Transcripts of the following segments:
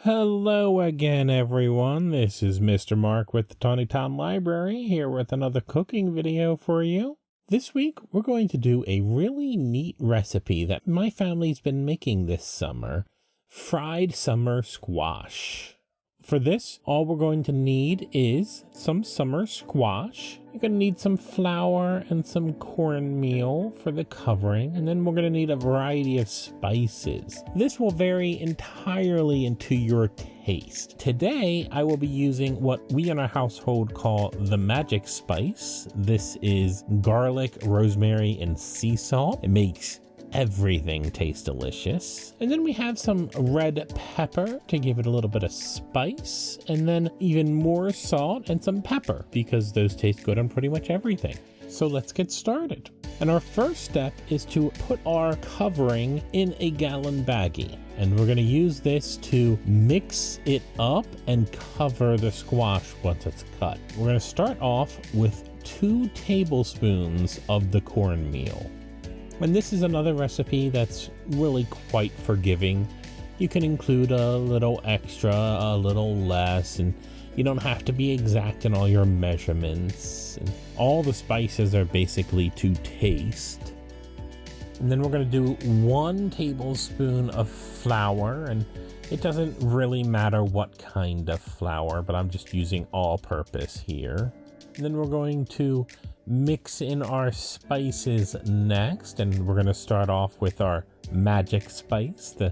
Hello again, everyone. This is Mr. Mark with the Tawny Town Library here with another cooking video for you. This week, we're going to do a really neat recipe that my family's been making this summer, fried summer squash. For this, all we're going to need is some summer squash. You're going to need some flour and some cornmeal for the covering, and then we're going to need a variety of spices. This will vary entirely into your taste. Today, I will be using what we in our household call the magic spice. This is garlic, rosemary, and sea salt. It makes everything tastes delicious. And then we have some red pepper to give it a little bit of spice, and then even more salt and some pepper because those taste good on pretty much everything. So let's get started. And our first step is to put our covering in a gallon baggie. And we're going to use this to mix it up and cover the squash once it's cut. We're going to start off with 2 tablespoons of the cornmeal. And this is another recipe that's really quite forgiving. You can include a little extra, a little less, and you don't have to be exact in all your measurements. And all the spices are basically to taste. And then we're going to do 1 tablespoon of flour, and it doesn't really matter what kind of flour, but I'm just using all-purpose here. And then we're going to mix in our spices next, and we're going to start off with our magic spice, the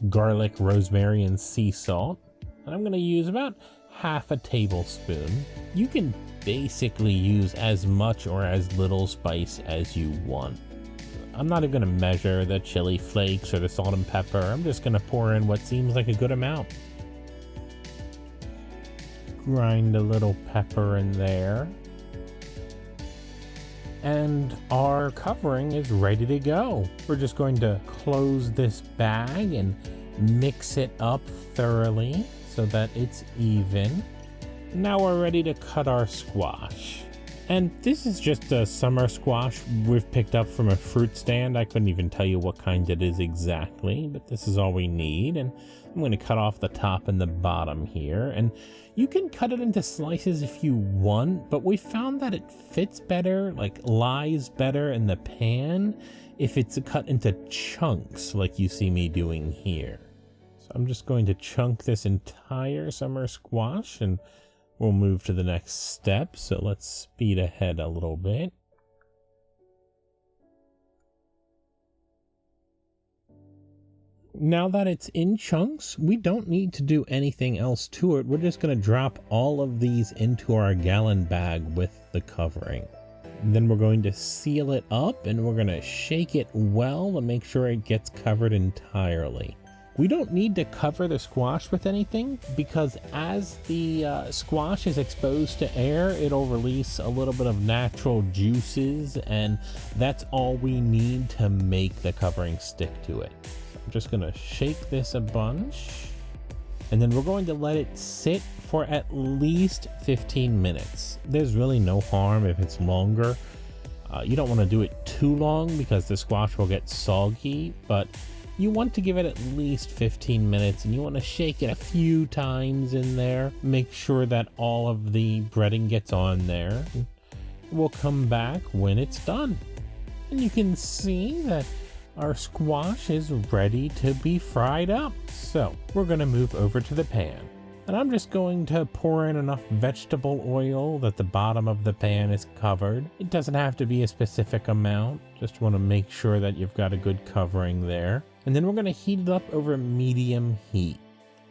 garlic, rosemary, and sea salt. And I'm going to use about half a tablespoon. You can basically use as much or as little spice as you want. I'm not even going to measure the chili flakes or the salt and pepper. I'm just going to pour in what seems like a good amount. Grind a little pepper in there. And our covering is ready to go. We're just going to close this bag and mix it up thoroughly so that it's even. Now we're ready to cut our squash. And this is just a summer squash we've picked up from a fruit stand. I couldn't even tell you what kind it is exactly, but this is all we need. And I'm going to cut off the top and the bottom here. And you can cut it into slices if you want, but we found that it fits better, like lies better in the pan if it's cut into chunks like you see me doing here. So I'm just going to chunk this entire summer squash and we'll move to the next step. So let's speed ahead a little bit. Now that it's in chunks, we don't need to do anything else to it. We're just going to drop all of these into our gallon bag with the covering. And then we're going to seal it up and we're going to shake it well to make sure it gets covered entirely. We don't need to cover the squash with anything because as the squash is exposed to air, it'll release a little bit of natural juices, and that's all we need to make the covering stick to it. So I'm just gonna shake this a bunch, and then we're going to let it sit for at least 15 minutes. There's really no harm if it's longer. You don't want to do it too long because the squash will get soggy, but you want to give it at least 15 minutes, and you want to shake it a few times in there. Make sure that all of the breading gets on there. We'll come back when it's done. And you can see that our squash is ready to be fried up. So we're going to move over to the pan. And I'm just going to pour in enough vegetable oil that the bottom of the pan is covered. It doesn't have to be a specific amount. Just want to make sure that you've got a good covering there. And then we're going to heat it up over medium heat.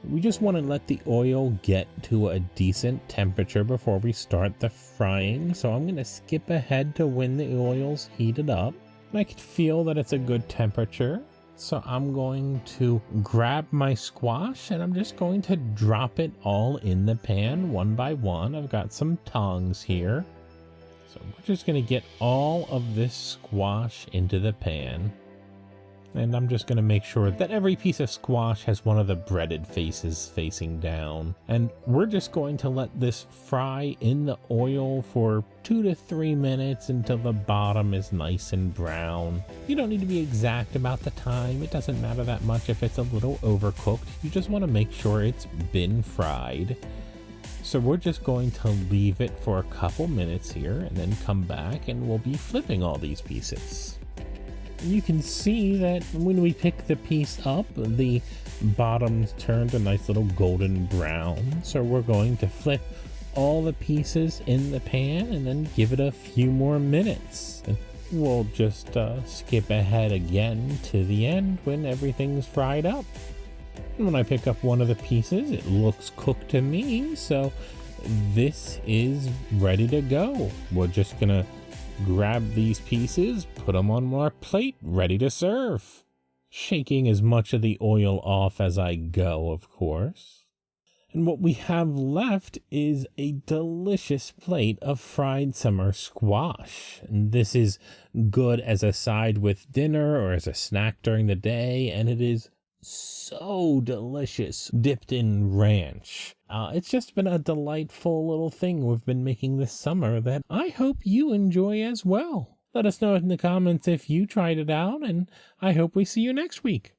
We just want to let the oil get to a decent temperature before we start the frying. So I'm going to skip ahead to when the oil's heated up. And I can feel that it's a good temperature. So I'm going to grab my squash and I'm just going to drop it all in the pan one by one. I've got some tongs here. So we're just going to get all of this squash into the pan. And I'm just going to make sure that every piece of squash has one of the breaded faces facing down. And we're just going to let this fry in the oil for 2 to 3 minutes until the bottom is nice and brown. You don't need to be exact about the time. It doesn't matter that much if it's a little overcooked. You just want to make sure it's been fried. So we're just going to leave it for a couple minutes here and then come back and we'll be flipping all these pieces. You can see that when we pick the piece up, the bottom's turned a nice little golden brown. So we're going to flip all the pieces in the pan and then give it a few more minutes. And we'll just skip ahead again to the end when everything's fried up. And when I pick up one of the pieces, it looks cooked to me, so this is ready to go. We're just gonna grab these pieces, put them on our plate, ready to serve. Shaking as much of the oil off as I go, of course. And what we have left is a delicious plate of fried summer squash. And this is good as a side with dinner or as a snack during the day, and it is so delicious dipped in ranch. It's just been a delightful little thing we've been making this summer that I hope you enjoy as well. Let us know in the comments if you tried it out, and I hope we see you next week.